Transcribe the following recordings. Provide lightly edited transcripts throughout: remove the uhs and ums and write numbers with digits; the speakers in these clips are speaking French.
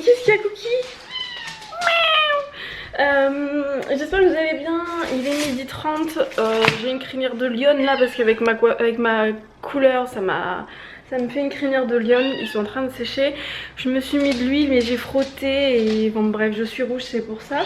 qu'est-ce qu'il y a, Cookie? J'espère que vous allez bien. Il est 12h30. J'ai une crinière de lionne là parce qu'avec ma couleur ça me fait une crinière de lionne. Ils sont en train de sécher. Je me suis mis de l'huile mais j'ai frotté et bon bref je suis rouge, c'est pour ça.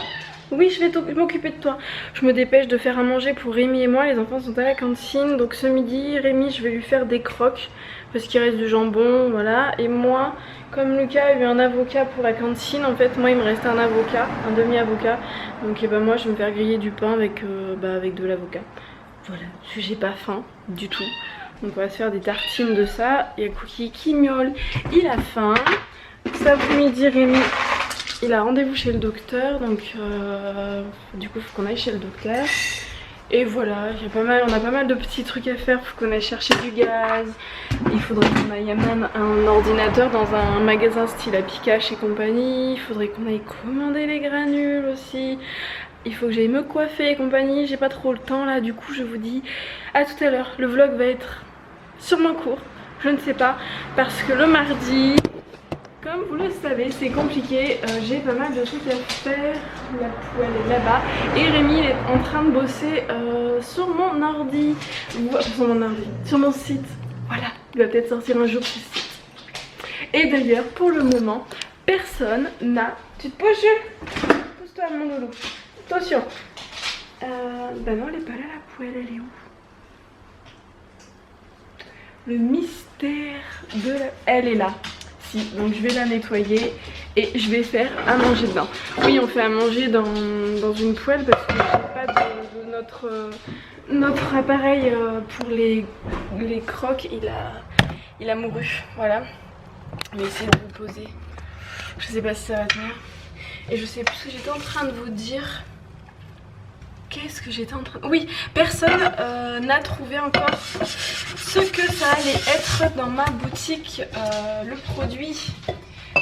Oui, je vais m'occuper de toi. Je me dépêche de faire à manger pour Rémi et moi. Les enfants sont à la cantine. Donc ce midi, Rémi, je vais lui faire des croques parce qu'il reste du jambon, voilà. Et moi, comme Lucas a eu un avocat pour la cantine, en fait, moi, il me restait un avocat, un demi-avocat. Donc et ben, moi, je vais me faire griller du pain avec de l'avocat. Voilà, j'ai pas faim du tout. Donc on va se faire des tartines de ça. Il y a Cookie qui miaule, il a faim. Cet après-midi, Rémi... il a rendez-vous chez le docteur, donc du coup il faut qu'on aille chez le docteur. Et voilà, on a pas mal de petits trucs à faire. Il faut qu'on aille chercher du gaz. Il faudrait qu'on aille même un ordinateur dans un magasin style Apikache et compagnie. Il faudrait qu'on aille commander les granules aussi. Il faut que j'aille me coiffer et compagnie. J'ai pas trop le temps là, du coup je vous dis à tout à l'heure. Le vlog va être sûrement court, je ne sais pas, parce que le mardi... comme vous le savez, c'est compliqué, j'ai pas mal de trucs à faire. La poêle est là-bas. Et Rémi il est en train de bosser sur mon ordi. Sur mon site. Voilà, il va peut-être sortir un jour sur le site. Et d'ailleurs, pour le moment, personne n'a... Tu te poses, Jules? Pousse-toi mon loulou. Attention. Bah non, elle est pas là la poêle, elle est où? Le mystère de la... Elle est là. Donc je vais la nettoyer et je vais faire à manger dedans. Oui, on fait à manger dans une poêle parce que je n'ai pas de notre appareil pour les croques, il a mouru, voilà. Mais essayez de vous poser, je sais pas si ça va tenir. Et je sais plus ce que j'étais en train de vous dire. Qu'est-ce que j'étais en train de... Oui, personne n'a trouvé encore ce que ça allait être dans ma boutique, le produit,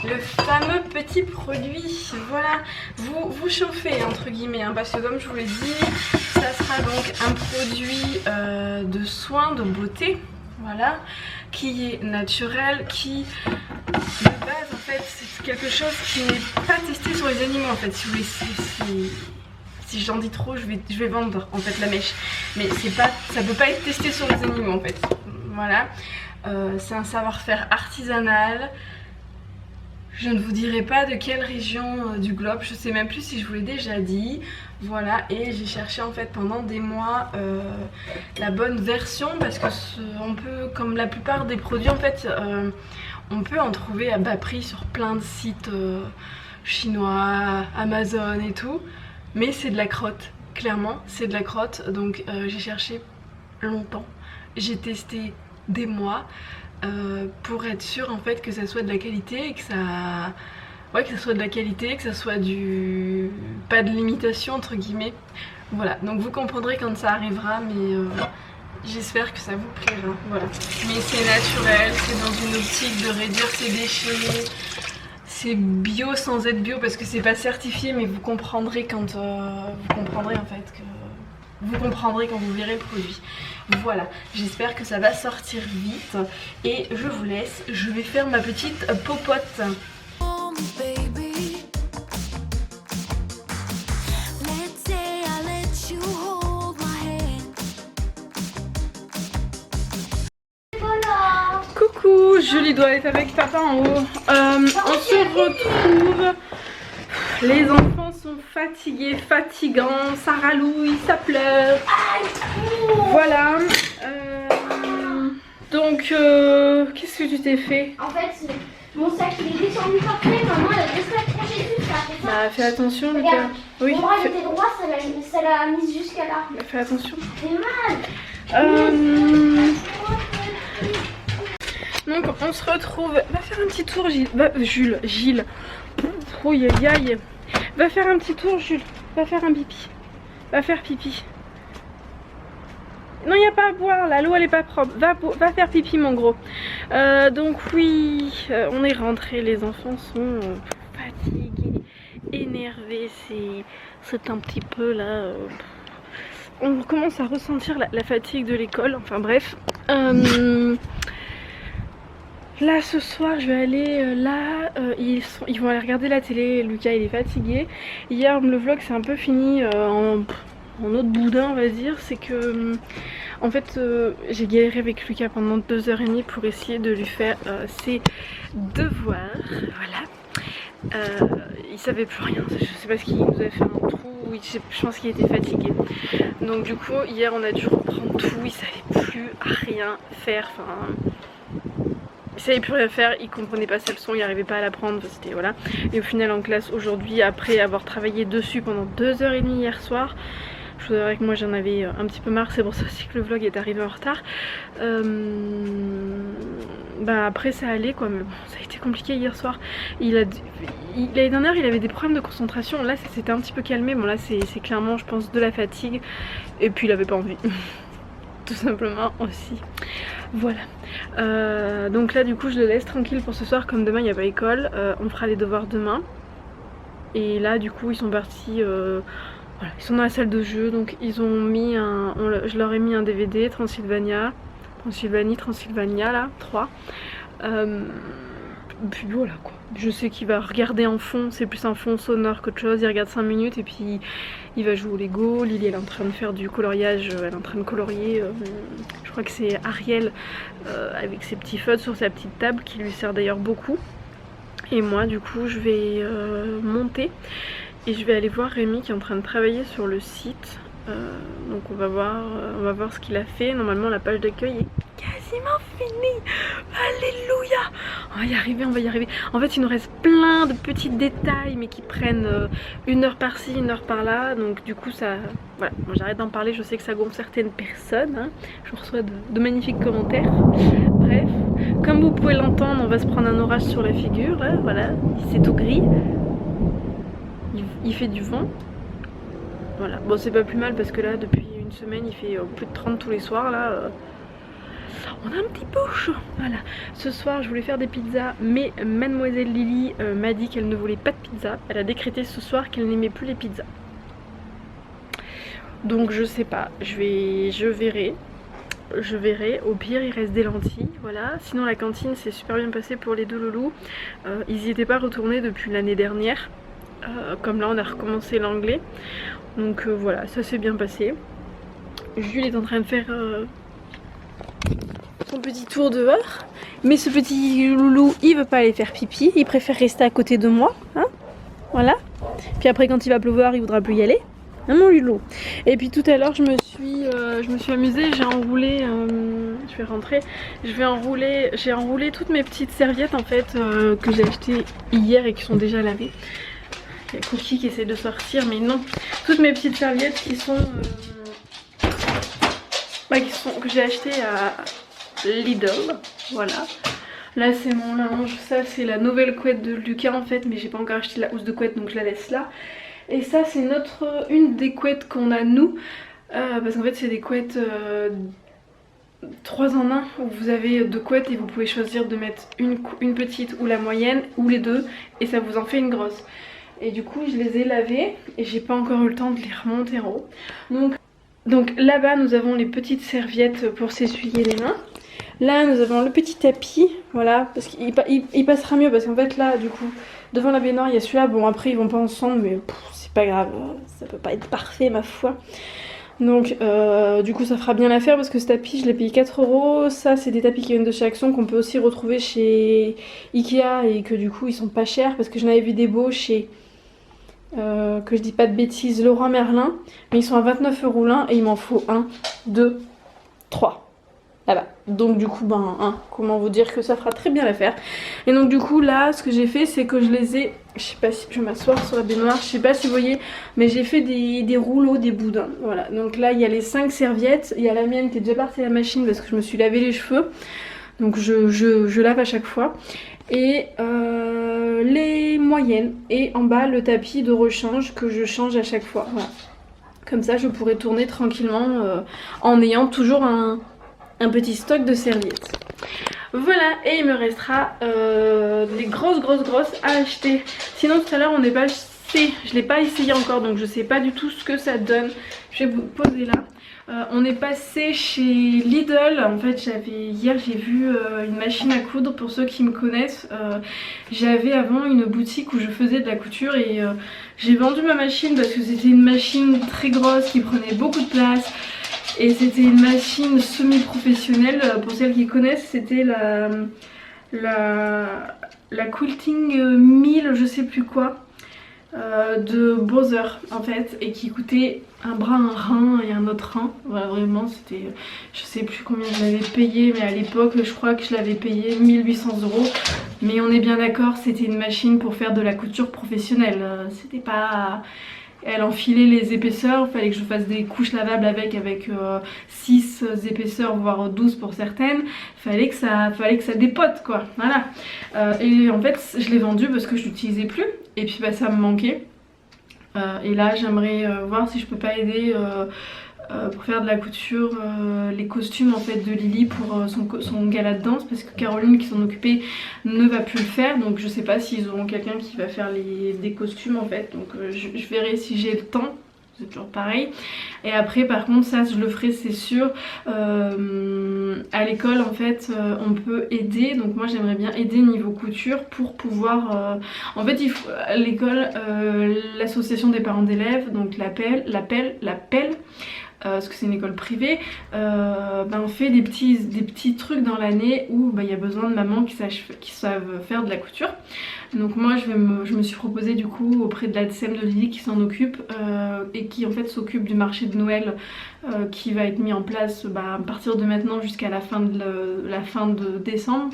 le fameux petit produit. Voilà, vous chauffez entre guillemets, hein, parce que comme je vous l'ai dit, ça sera donc un produit de soins, de beauté, voilà, qui est naturel, qui de base en fait c'est quelque chose qui n'est pas testé sur les animaux en fait, si vous voulez. Si j'en dis trop, je vais vendre en fait la mèche. Mais ça peut pas être testé sur les animaux en fait. Voilà. C'est un savoir-faire artisanal. Je ne vous dirai pas de quelle région du globe. Je sais même plus si je vous l'ai déjà dit. Voilà. Et j'ai cherché en fait pendant des mois la bonne version. Parce que on peut, comme la plupart des produits en fait, on peut en trouver à bas prix sur plein de sites chinois, Amazon et tout. Mais c'est de la crotte, clairement c'est de la crotte. Donc j'ai cherché longtemps, j'ai testé des mois pour être sûre en fait que ça soit de la qualité et que ça... ouais, que ça soit de la qualité, que ça soit du... pas de l'imitation entre guillemets. Voilà, donc vous comprendrez quand ça arrivera, mais j'espère que ça vous plaira, voilà. Mais c'est naturel, c'est dans une optique de réduire ses déchets. C'est bio sans être bio parce que c'est pas certifié, mais vous comprendrez quand vous comprendrez en fait que vous comprendrez quand vous verrez le produit. Voilà, j'espère que ça va sortir vite et je vous laisse. Je vais faire ma petite popote. Coucou, Julie doit être avec papa en haut. On se retrouve. Les enfants sont fatigués, fatigants, ça ralouille, ça pleure. Voilà. Donc, qu'est-ce que tu t'es fait? En fait, mon sac il est descendu par terre, maman elle a laissé accrocher dessus, ça a fait ça. Bah, fais attention, Lucas. Regarde, Oui. mon bras il était droit, ça l'a mise jusqu'à là. Bah, fais attention. C'est mal. Donc on se retrouve. Va faire un petit tour, Gilles. Gilles. Oh aïe aïe. Va faire un petit tour, Jules. Va faire un pipi. Va faire pipi. Non, il n'y a pas à boire là, l'eau elle est pas propre. Va faire pipi, mon gros. Donc oui, on est rentrés. Les enfants sont fatigués, énervés. C'est un petit peu là. On commence à ressentir la fatigue de l'école. Enfin bref. Là ce soir je vais aller ils vont aller regarder la télé. Lucas il est fatigué. Hier le vlog c'est un peu fini en autre boudin on va dire. C'est que en fait j'ai galéré avec Lucas pendant 2h30 pour essayer de lui faire ses devoirs. Voilà. Il savait plus rien, je sais pas ce qu'il nous a fait un trou, je pense qu'il était fatigué. Donc du coup hier on a dû reprendre tout, il savait plus rien faire, enfin il savait plus rien faire, il comprenait pas sa leçon, il arrivait pas à l'apprendre, c'était voilà. Et au final en classe aujourd'hui, après avoir travaillé dessus pendant 2h30 hier soir, je vous avouerai que moi j'en avais un petit peu marre, c'est pour ça aussi que le vlog est arrivé en retard. Bah après ça allait quoi, mais bon ça a été compliqué hier soir. L'année dernière il avait des problèmes de concentration, là ça s'était un petit peu calmé, bon là c'est clairement je pense de la fatigue et puis il avait pas envie. Tout simplement aussi. Voilà. Donc là du coup je le laisse tranquille pour ce soir, comme demain il n'y a pas école, on fera les devoirs demain. Et là du coup ils sont partis, voilà, ils sont dans la salle de jeu, donc ils ont mis je leur ai mis un DVD, Transylvania là, 3. Puis voilà quoi. Je sais qu'il va regarder en fond, c'est plus un fond sonore qu'autre chose, il regarde 5 minutes et puis il va jouer au Lego. Lily elle est en train de faire du coloriage, elle est en train de colorier, je crois que c'est Ariel avec ses petits feutres sur sa petite table qui lui sert d'ailleurs beaucoup. Et moi du coup je vais monter et je vais aller voir Rémi qui est en train de travailler sur le site. Donc on va voir ce qu'il a fait. Normalement la page d'accueil est quasiment finie. Alléluia. On va y arriver. En fait il nous reste plein de petits détails mais qui prennent 1 heure par-ci, 1 heure par-là. Donc du coup ça... Voilà, bon, j'arrête d'en parler, je sais que ça gonfle certaines personnes, hein. Je reçois de magnifiques commentaires. Bref, comme vous pouvez l'entendre, on va se prendre un orage sur la figure, hein, voilà, c'est tout gris. Il fait du vent. Voilà, bon c'est pas plus mal parce que là depuis une semaine il fait plus de 30 tous les soirs là. On a un petit peu chaud. Voilà, ce soir je voulais faire des pizzas mais mademoiselle Lily m'a dit qu'elle ne voulait pas de pizza. Elle a décrété ce soir qu'elle n'aimait plus les pizzas. Donc je sais pas, je verrai. Au pire il reste des lentilles, voilà. Sinon la cantine s'est super bien passée pour les deux loulous. Ils n'y étaient pas retournés depuis l'année dernière. Comme là on a recommencé l'anglais. Donc voilà, ça s'est bien passé. Jules est en train de faire son petit tour dehors. Mais ce petit loulou, il veut pas aller faire pipi. Il préfère rester à côté de moi. Hein, voilà. Puis après quand il va pleuvoir, il voudra plus y aller. Hein, mon loulou. Et puis tout à l'heure, je me suis amusée. J'ai enroulé... je vais rentrer. J'ai enroulé toutes mes petites serviettes en fait que j'ai achetées hier et qui sont déjà lavées. Il y a Cookie qui essaie de sortir, mais non. Toutes mes petites serviettes qui sont que j'ai achetées à Lidl. Voilà. Là c'est mon linge. Ça c'est la nouvelle couette de Lucas en fait, mais j'ai pas encore acheté la housse de couette donc je la laisse là. Et ça c'est une des couettes qu'on a nous. Parce qu'en fait c'est des couettes 3 en 1 où vous avez 2 couettes et vous pouvez choisir de mettre une petite ou la moyenne ou les deux et ça vous en fait une grosse. Et du coup je les ai lavées et j'ai pas encore eu le temps de les remonter en haut. Donc là-bas nous avons les petites serviettes pour s'essuyer les mains. Là nous avons le petit tapis, voilà, parce qu'il passera mieux parce qu'en fait là du coup devant la baignoire il y a celui-là. Bon après ils vont pas ensemble mais c'est pas grave, ça peut pas être parfait ma foi. Donc du coup ça fera bien l'affaire parce que ce tapis je l'ai payé 4 €. Ça c'est des tapis qui viennent de chez Action qu'on peut aussi retrouver chez Ikea et que du coup ils sont pas chers parce que j'en avais vu des beaux chez... que je dis pas de bêtises, Leroy Merlin, mais ils sont à 29 € l'un et il m'en faut 1, 2, 3 là-bas. Donc du coup comment vous dire que ça fera très bien l'affaire. Et donc du coup là ce que j'ai fait c'est que je les ai, je sais pas si je vais m'asseoir sur la baignoire, je sais pas si vous voyez, mais j'ai fait des rouleaux, des boudins. Voilà, donc là il y a les 5 serviettes, il y a la mienne qui est déjà partie à la machine parce que je me suis lavé les cheveux. Donc je lave à chaque fois. Et les moyennes. Et en bas le tapis de rechange que je change à chaque fois. Voilà. Comme ça je pourrai tourner tranquillement en ayant toujours un petit stock de serviettes. Voilà, et il me restera des grosses à acheter. Sinon tout à l'heure on n'est pas testé, je l'ai pas essayé encore donc je sais pas du tout ce que ça donne. Je vais vous poser là. On est passé chez Lidl. En fait hier j'ai vu une machine à coudre. Pour ceux qui me connaissent, j'avais avant une boutique où je faisais de la couture et j'ai vendu ma machine parce que c'était une machine très grosse qui prenait beaucoup de place. Et c'était une machine semi-professionnelle. Pour celles qui connaissent, c'était la Quilting 1000 je sais plus quoi de Bother en fait, et qui coûtait un bras, un rein et un autre rein. Voilà, vraiment c'était, je sais plus combien je l'avais payé, mais à l'époque je crois que je l'avais payé 1800 €. Mais on est bien d'accord, c'était une machine pour faire de la couture professionnelle. C'était pas... Elle enfilait les épaisseurs, il fallait que je fasse des couches lavables avec 6 épaisseurs voire 12 pour certaines. Fallait que ça dépote quoi, voilà. Et en fait je l'ai vendu parce que je l'utilisais plus et puis bah, ça me manquait. Et là j'aimerais voir si je peux pas aider pour faire de la couture, les costumes en fait de Lily pour son gala de danse, parce que Caroline qui s'en occupait ne va plus le faire, donc je sais pas s'ils auront quelqu'un qui va faire des costumes en fait, donc je verrai si j'ai le temps. C'est toujours pareil. Et après par contre ça je le ferai c'est sûr. À l'école en fait on peut aider, donc moi j'aimerais bien aider niveau couture pour pouvoir en fait il faut, à l'école l'association des parents d'élèves, donc l'appel parce que c'est une école privée, on fait des petits trucs dans l'année où il y a besoin de mamans qui savent faire de la couture. Donc moi je me suis proposée du coup auprès de la DSM de Lily qui s'en occupe et qui en fait s'occupe du marché de Noël qui va être mis en place à partir de maintenant jusqu'à la fin de décembre.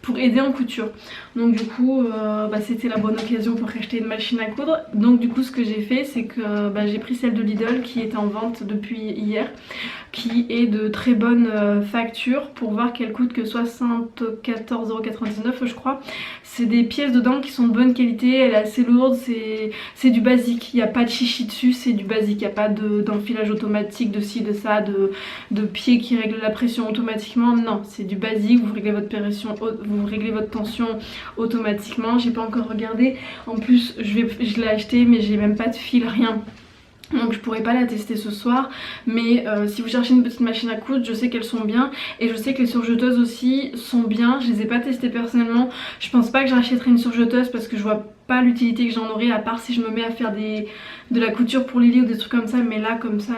Pour aider en couture. Donc du coup c'était la bonne occasion pour acheter une machine à coudre. Donc du coup ce que j'ai fait c'est que j'ai pris celle de Lidl qui est en vente depuis hier, qui est de très bonne facture, pour voir qu'elle coûte que 74,99 € je crois. C'est des pièces dedans qui sont de bonne qualité, elle est assez lourde, c'est du basique, il n'y a pas de chichi dessus, c'est du basique, il n'y a pas d'enfilage automatique, de ci, de ça, de pieds qui règlent la pression automatiquement, non, c'est du basique, vous réglez votre tension automatiquement. J'ai pas encore regardé, en plus je l'ai acheté mais j'ai même pas de fil, rien. Donc je pourrais pas la tester ce soir, mais si vous cherchez une petite machine à coudre, je sais qu'elles sont bien, et je sais que les surjeteuses aussi sont bien. Je les ai pas testées personnellement, je pense pas que j'achèterai une surjeteuse parce que je vois pas l'utilité que j'en aurai, à part si je me mets à faire de la couture pour Lily ou des trucs comme ça, mais là comme ça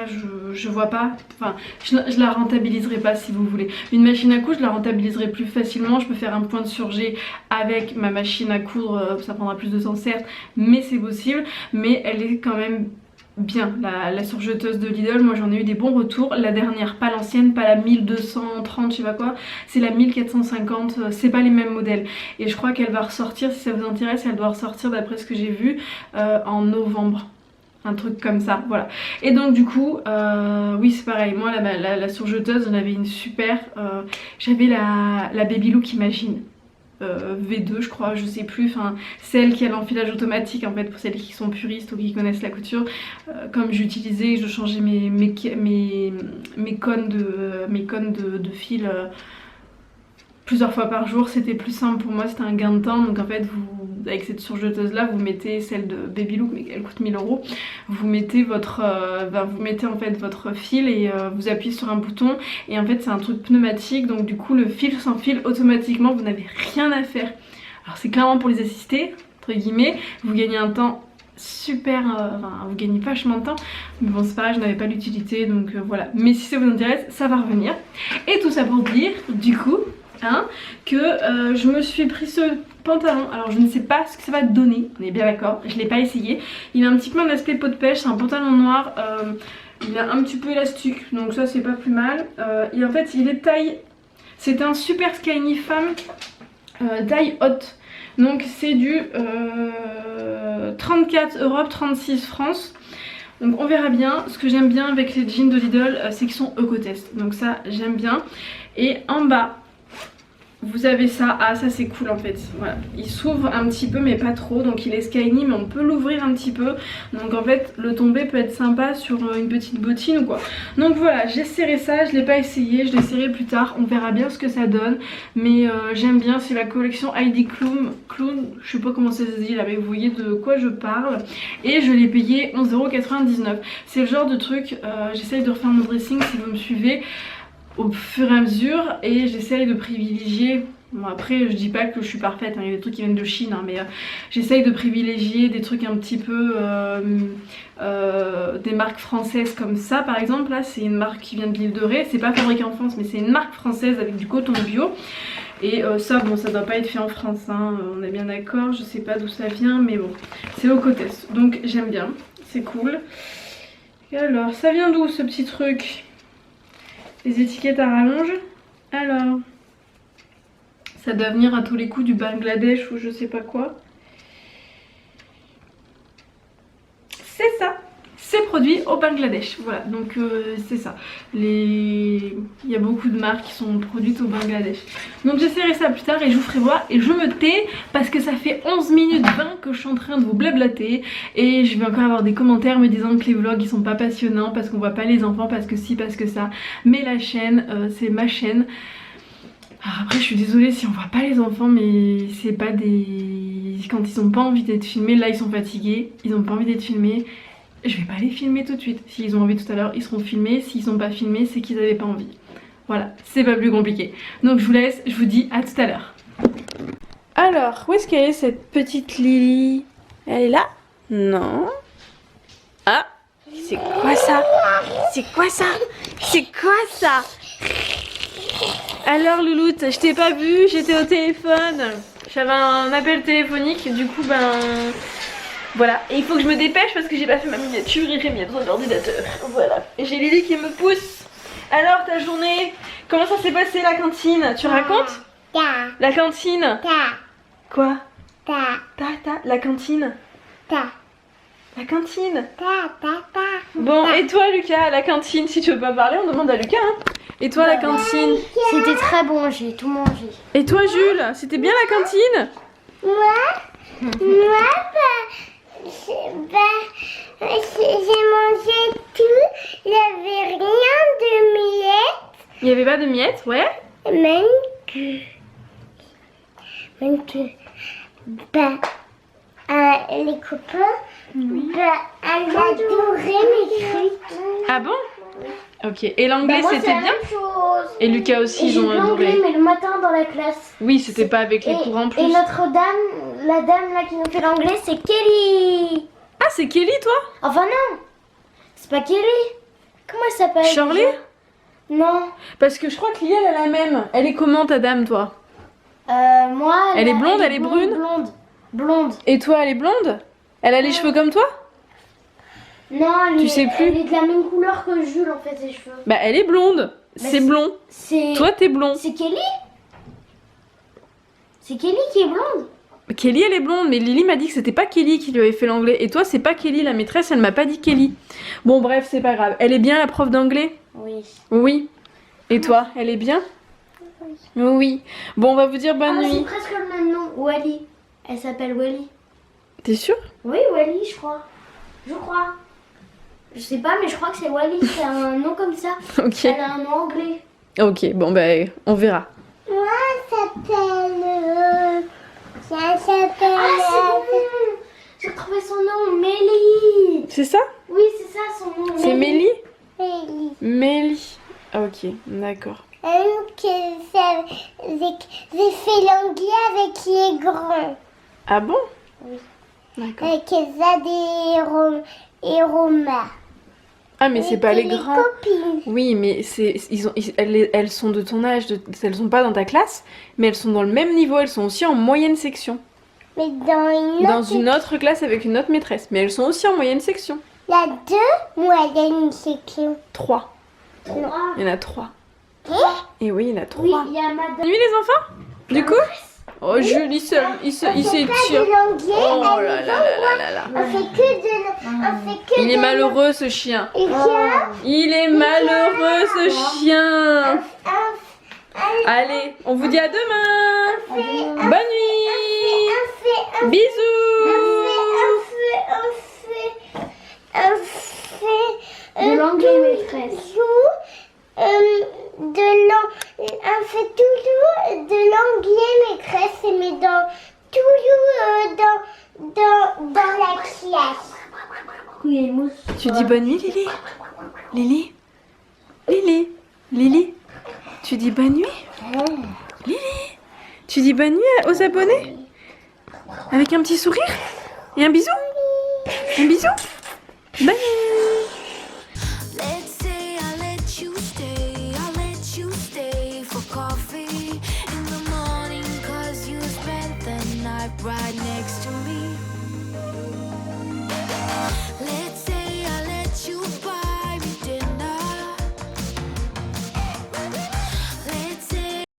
je vois pas, enfin je la rentabiliserai pas si vous voulez. Une machine à coudre je la rentabiliserai plus facilement, je peux faire un point de surjet avec ma machine à coudre, ça prendra plus de temps certes, mais c'est possible, mais elle est quand même bien, la surjeteuse de Lidl. Moi j'en ai eu des bons retours, la dernière, pas l'ancienne, pas la 1230 je sais pas quoi, c'est la 1450, c'est pas les mêmes modèles, et je crois qu'elle va ressortir, si ça vous intéresse, elle doit ressortir d'après ce que j'ai vu en novembre, un truc comme ça, voilà. Et donc du coup oui c'est pareil, moi la surjeteuse j'en avais une super, j'avais la Baby Look Imagine V2 je crois, je sais plus, enfin celle qui a l'enfilage automatique en fait, pour celles qui sont puristes ou qui connaissent la couture. Comme j'utilisais, je changeais mes cônes de fil plusieurs fois par jour, c'était plus simple pour moi, c'était un gain de temps. Donc en fait avec cette surjeteuse là, vous mettez celle de Baby Look mais elle coûte 1000 €, vous mettez en fait votre fil et vous appuyez sur un bouton, et en fait c'est un truc pneumatique, donc du coup le fil s'enfile automatiquement, vous n'avez rien à faire. Alors c'est clairement pour les assister entre guillemets, vous gagnez un temps super, vous gagnez vachement de temps, mais bon c'est pareil, je n'avais pas l'utilité, donc voilà. Mais si ça vous intéresse, ça va revenir. Et tout ça pour dire du coup que je me suis pris ce pantalon. Alors je ne sais pas ce que ça va donner, on est bien d'accord, je l'ai pas essayé. Il a un petit peu un aspect peau de pêche, c'est un pantalon noir, il a un petit peu élastique, donc ça c'est pas plus mal. Et en fait il est taille, c'est un super skinny femme taille haute, donc c'est du 34 Europe, 36 France. Donc on verra bien. Ce que j'aime bien avec les jeans de Lidl, c'est qu'ils sont Ecotest, donc ça j'aime bien. Et en bas vous avez ça. Ah, ça c'est cool en fait. Voilà, il s'ouvre un petit peu mais pas trop, donc il est skinny mais on peut l'ouvrir un petit peu. Donc en fait le tombé peut être sympa sur une petite bottine ou quoi. Donc voilà, j'essaierai ça, je l'ai pas essayé, je l'essaierai plus tard, on verra bien ce que ça donne. Mais j'aime bien, c'est la collection Heidi Klum, je sais pas comment ça se dit là, mais vous voyez de quoi je parle. Et je l'ai payé 11,99 €. C'est le genre de truc, j'essaye de refaire mon dressing si vous me suivez au fur et à mesure, et j'essaye de privilégier, bon après je dis pas que je suis parfaite, hein, il y a des trucs qui viennent de Chine, hein, mais j'essaye de privilégier des trucs un petit peu des marques françaises comme ça. Par exemple là c'est une marque qui vient de l'île de Ré, c'est pas fabriqué en France mais c'est une marque française avec du coton bio. Et ça bon, ça doit pas être fait en France, hein, on est bien d'accord, je sais pas d'où ça vient mais bon, c'est au Cotès, donc j'aime bien, c'est cool. Et alors ça vient d'où ce petit truc? Les étiquettes à rallonge. Alors, ça doit venir à tous les coups du Bangladesh ou je sais pas quoi. C'est ça, c'est produit au Bangladesh. Voilà, donc c'est ça. Il y a beaucoup de marques qui sont produites au Bangladesh. Donc j'essaierai ça plus tard et je vous ferai voir. Et je me tais parce que ça fait 11 minutes 20 que je suis en train de vous blablater. Et je vais encore avoir des commentaires me disant que les vlogs ils sont pas passionnants parce qu'on voit pas les enfants, parce que si, parce que ça. Mais la chaîne, c'est ma chaîne. Alors après je suis désolée si on voit pas les enfants, mais c'est pas des... Quand ils ont pas envie d'être filmés, là ils sont fatigués, ils ont pas envie d'être filmés. Je vais pas les filmer tout de suite. S'ils ont envie tout à l'heure, ils seront filmés. S'ils sont pas filmés, c'est qu'ils avaient pas envie. Voilà, c'est pas plus compliqué. Donc je vous laisse, je vous dis à tout à l'heure. Alors, où est-ce qu'elle est cette petite Lily? Elle est là? Non. Ah, c'est quoi ça? C'est quoi ça? C'est quoi ça? Alors Louloute, je t'ai pas vue, j'étais au téléphone. J'avais un appel téléphonique, du coup voilà, et il faut que je me dépêche parce que j'ai pas fait ma miniature et j'ai mis besoin d'ordinateur. Voilà, et j'ai Lily qui me pousse. Alors ta journée, comment ça s'est passé la cantine? Tu racontes? La cantine? Quoi? La cantine? La cantine? Bon, et toi Lucas, la cantine, si tu veux pas parler, on demande à Lucas, hein. Et toi la cantine? C'était très bon, j'ai tout mangé. Et toi Jules, c'était bien la cantine? Moi, j'ai mangé tout, il n'y avait rien de miettes. Il n'y avait pas de miettes, ouais. Même que les copains, elle adorait mes trucs. Ah bon? Ok, et l'anglais c'était bien? Et Lucas aussi, ils ont adoré. L'anglais, mais le matin dans la classe. Oui, c'était pas avec les cours en plus. Et notre dame, la dame là qui nous fait l'anglais, c'est Kelly. Ah, c'est Kelly toi? Enfin non, c'est pas Kelly. Comment elle s'appelle? Shirley? Non. Parce que je crois que Liel elle a la même. Elle est comment ta dame toi? Moi. Elle est blonde, elle est brune? Blonde. Et toi, elle est blonde? Elle a les cheveux comme toi? Non, tu sais plus? Elle est de la même couleur que Jules en fait, ses cheveux. Bah elle est blonde, c'est blond. Toi t'es blond. C'est Kelly? C'est Kelly qui est blonde? Kelly elle est blonde, mais Lily m'a dit que c'était pas Kelly qui lui avait fait l'anglais. Et toi c'est pas Kelly, la maîtresse elle m'a pas dit Kelly. Bon bref c'est pas grave. Elle est bien la prof d'anglais? Oui. Oui. Et toi, elle est bien? Oui. Oui. Bon on va vous dire bonne nuit. C'est presque le même nom, Wally. Elle s'appelle Wally. T'es sûre? Oui, Wally je crois. Je crois. Je sais pas, mais je crois que c'est Wally, c'est un nom comme ça. Ok. Elle a un nom anglais. Ok, bon bah on verra. Moi, s'appelle... Ah, c'est bon. J'ai retrouvé son nom, Mélie. C'est ça? Oui, c'est ça son nom. C'est Mélie? Mélie. Mélie. Ok, d'accord. J'ai fait l'anglais avec les grands. Ah bon? Oui. D'accord. Avec Zad et Roma. Ah mais c'est pas les grands. Copines. Oui mais elles sont de ton âge, elles sont pas dans ta classe, mais elles sont dans le même niveau, elles sont aussi en moyenne section. Mais dans une autre classe avec une autre maîtresse, mais elles sont aussi en moyenne section. Il y a 2 moyennes sections. 3. 3. Il y en a 3. Et oui, il y en a 3. oui, il y a madame. Bonne nuit les enfants. Du coup, oh Jules, il s'étire. Oh là là là là là. On fait que Il est malheureux ce chien. Et tiens, Il est malheureux ce chien. Allez, on vous dit à demain. Bonne nuit. Bisous. De l'anglais maîtresse. On fait toujours de l'anglais maîtresse, mais dans la classe. Oui, il y a une mousse. Tu dis bonne nuit, Lily? Lily? Lily? Lily? Tu dis bonne nuit? Lily? Tu dis bonne nuit aux abonnés? Avec un petit sourire? Et un bisou? Un bisou? Bonne nuit!